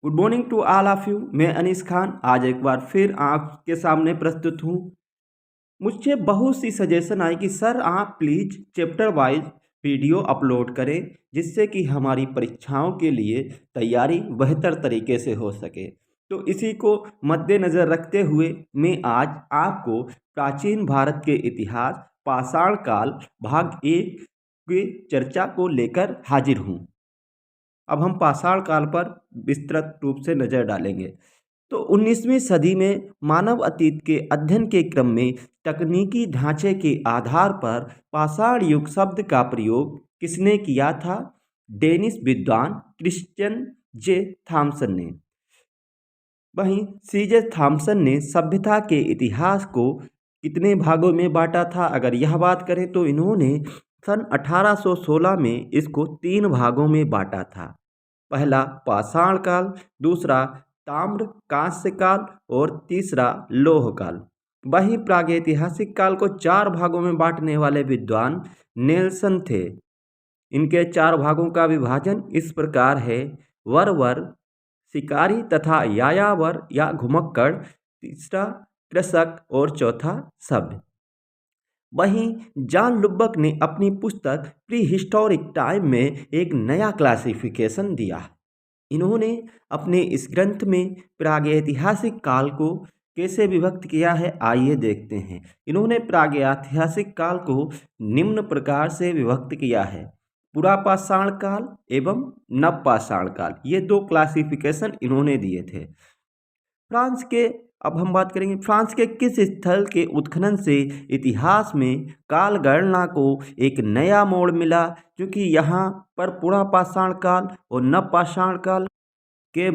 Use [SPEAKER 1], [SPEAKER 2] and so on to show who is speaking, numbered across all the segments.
[SPEAKER 1] Good morning to all of you. मैं अनीस खान आज एक बार फिर आपके सामने प्रस्तुत हूँ। मुझसे बहुत सी सजेशन आई कि सर आप please chapter wise video upload करें जिससे कि हमारी परीक्षाओं के लिए तैयारी बेहतर तरीके से हो सके। तो इसी को मद्देनज़र रखते हुए मैं आज आपको प्राचीन भारत के इतिहास पाषाण काल भाग 1 की चर्चा को लेकर हाजिर हूँ। अब हम पाषाण काल पर विस्तृत रूप से नज़र डालेंगे। तो 19वीं सदी में मानव अतीत के अध्ययन के क्रम में तकनीकी ढांचे के आधार पर पाषाण युग शब्द का प्रयोग किसने किया था? डेनिश विद्वान क्रिश्चियन जे थॉमसन ने। वहीं सीजे थॉमसन ने सभ्यता के इतिहास को कितने भागों में बांटा था? अगर यह बात करें तो इन्होंने सन 1816 में इसको 3 भागों में बांटा था। पहला पाषाण काल, दूसरा ताम्र कांस्य काल और तीसरा लौह काल। वहीं प्रागैतिहासिक काल को 4 भागों में बांटने वाले विद्वान नेल्सन थे। इनके 4 भागों का विभाजन इस प्रकार है: वरवर, शिकारी तथा यायावर या घुमक्कड़, तीसरा कृषक और चौथा सभ्य। वहीं जॉन लुब्बक ने अपनी पुस्तक प्री हिस्टोरिक टाइम में एक नया क्लासिफिकेशन दिया। इन्होंने अपने इस ग्रंथ में प्रागैतिहासिक काल को कैसे विभक्त किया है, आइए देखते हैं। इन्होंने प्रागैतिहासिक काल को निम्न प्रकार से विभक्त किया है: पुरापाषाण काल एवं नवपाषाण काल। ये 2 क्लासिफिकेशन इन्होंने दिए थे। फ्रांस के अब हम बात करेंगे फ्रांस के किस स्थल के उत्खनन से इतिहास में काल गणना को एक नया मोड़ मिला, क्योंकि यहाँ पर पुरापाषाण काल और नवपाषाण काल के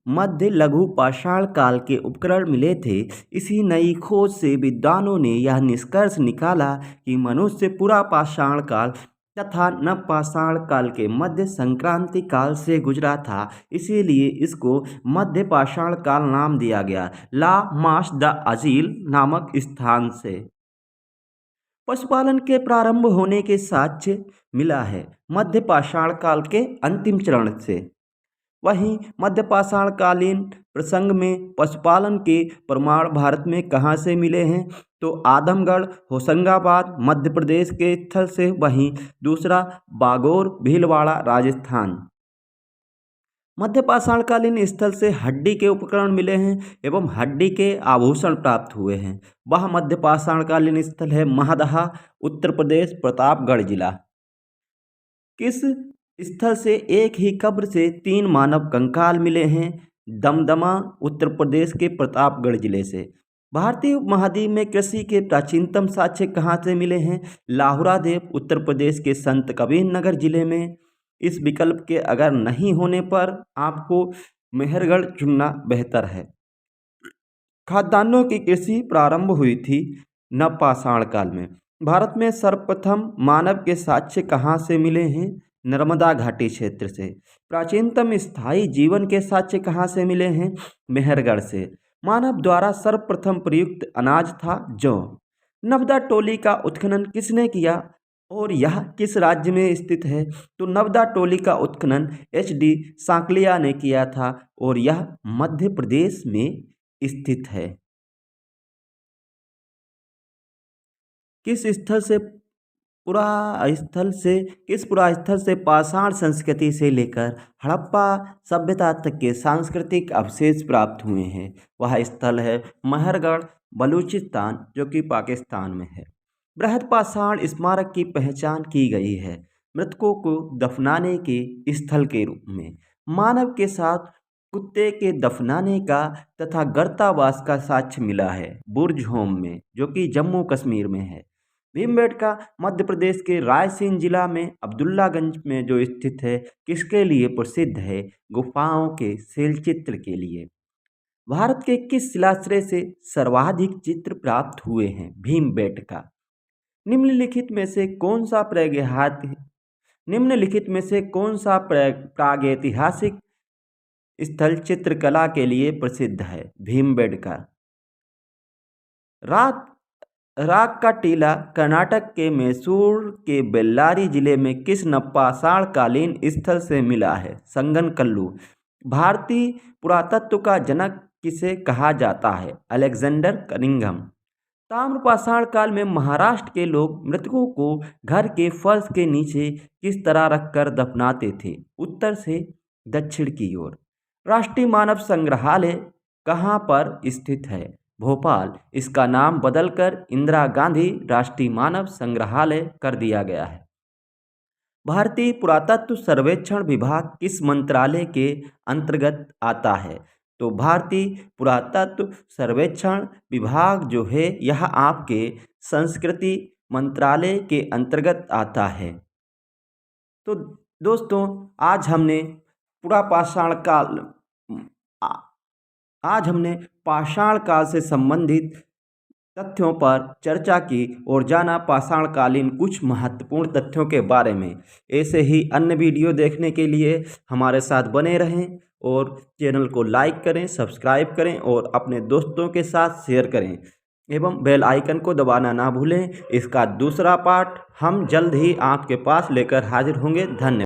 [SPEAKER 1] मध्य लघु पाषाण काल के उपकरण मिले थे। इसी नई खोज से विद्वानों ने यह निष्कर्ष निकाला कि मनुष्य पुरापाषाण काल तथा नवपाषाण काल के मध्य संक्रांति काल से गुजरा था, इसीलिए इसको मध्य पाषाण काल नाम दिया गया, ला मास द अजील नामक स्थान से। पशुपालन के प्रारंभ होने के साक्ष्य मिला है मध्य पाषाण काल के अंतिम चरण से। वहीं मध्य पाषाण कालीन प्रसंग में पशुपालन के प्रमाण भारत में कहाँ से मिले हैं? तो आदमगढ़ होशंगाबाद मध्य प्रदेश के स्थल से। वहीं दूसरा बागोर भीलवाड़ा राजस्थान। मध्य पाषाण कालीन स्थल से हड्डी के उपकरण मिले हैं एवं हड्डी के आभूषण प्राप्त हुए हैं। वह मध्य पाषाण कालीन स्थल है महदहा, उत्तर प्रदेश, प्रतापगढ़ जिला। किस स्थल से एक ही कब्र से 3 मानव कंकाल मिले हैं? दमदमा, उत्तर प्रदेश के प्रतापगढ़ जिले से। भारतीय उपमहाद्वीप में कृषि के प्राचीनतम साक्ष्य कहाँ से मिले हैं? लाहुरा देव, उत्तर प्रदेश के संत कबीर नगर जिले में। इस विकल्प के अगर नहीं होने पर आपको मेहरगढ़ चुनना बेहतर है। खाद्यान्नों की कृषि प्रारंभ हुई थी नवपाषाण काल में। भारत में सर्वप्रथम मानव के साक्ष्य कहाँ से मिले हैं? नर्मदा घाटी क्षेत्र से। प्राचीनतम स्थायी जीवन के साक्ष्य कहाँ से मिले हैं? मेहरगढ़ से। मानव द्वारा सर्वप्रथम प्रयुक्त अनाज था जौ। नवदा टोली का उत्खनन किसने किया और यह किस राज्य में स्थित है? तो नवदा टोली का उत्खनन HD सांकलिया ने किया था और यह मध्य प्रदेश में स्थित है। किस पुरा स्थल से पाषाण संस्कृति से लेकर हड़प्पा सभ्यता तक के सांस्कृतिक अवशेष प्राप्त हुए हैं? वह स्थल है महरगढ़, बलूचिस्तान, जो कि पाकिस्तान में है। बृहद पाषाण स्मारक की पहचान की गई है मृतकों को दफनाने के स्थल के रूप में। मानव के साथ कुत्ते के दफनाने का तथा गर्तावास का साक्ष्य मिला है बुर्ज होम में, जो कि जम्मू कश्मीर में है। भीमबेटका मध्य प्रदेश के रायसेन जिला में अब्दुल्लागंज में जो स्थित है, किसके लिए प्रसिद्ध है? गुफाओं के शैलचित्र के लिए। भारत के किस शिलाश्रय से सर्वाधिक चित्र प्राप्त हुए हैं? भीमबेटका। निम्नलिखित में से कौन सा प्रागैतिहासिक स्थल चित्रकला के लिए प्रसिद्ध है? भीमबेटका। राक का टीला कर्नाटक के मैसूर के बेल्लारी जिले में किस नवपाषाण कालीन स्थल से मिला है? संगनकल्लू। भारतीय पुरातत्व का जनक किसे कहा जाता है? Alexander Cunningham. ताम्रपाषाण काल में महाराष्ट्र के लोग मृतकों को घर के फर्श के नीचे किस तरह रखकर दफनाते थे? उत्तर से दक्षिण की ओर। राष्ट्रीय मानव संग्रहालय कहाँ पर स्थित है? भोपाल। इसका नाम बदलकर इंदिरा गांधी राष्ट्रीय मानव संग्रहालय कर दिया गया है। भारतीय पुरातत्व सर्वेक्षण विभाग किस मंत्रालय के अंतर्गत आता है? तो भारतीय पुरातत्व सर्वेक्षण विभाग जो है यह आपके संस्कृति मंत्रालय के अंतर्गत आता है। तो दोस्तों आज हमने पुरापाषाण काल आ- आज हमने पाषाण काल से संबंधित तथ्यों पर चर्चा की और जाना पाषाणकालीन कुछ महत्वपूर्ण तथ्यों के बारे में। ऐसे ही अन्य वीडियो देखने के लिए हमारे साथ बने रहें और चैनल को लाइक करें, सब्सक्राइब करें और अपने दोस्तों के साथ शेयर करें एवं बेल आइकन को दबाना ना भूलें। इसका दूसरा पार्ट हम जल्द ही आपके पास लेकर हाजिर होंगे। धन्यवाद।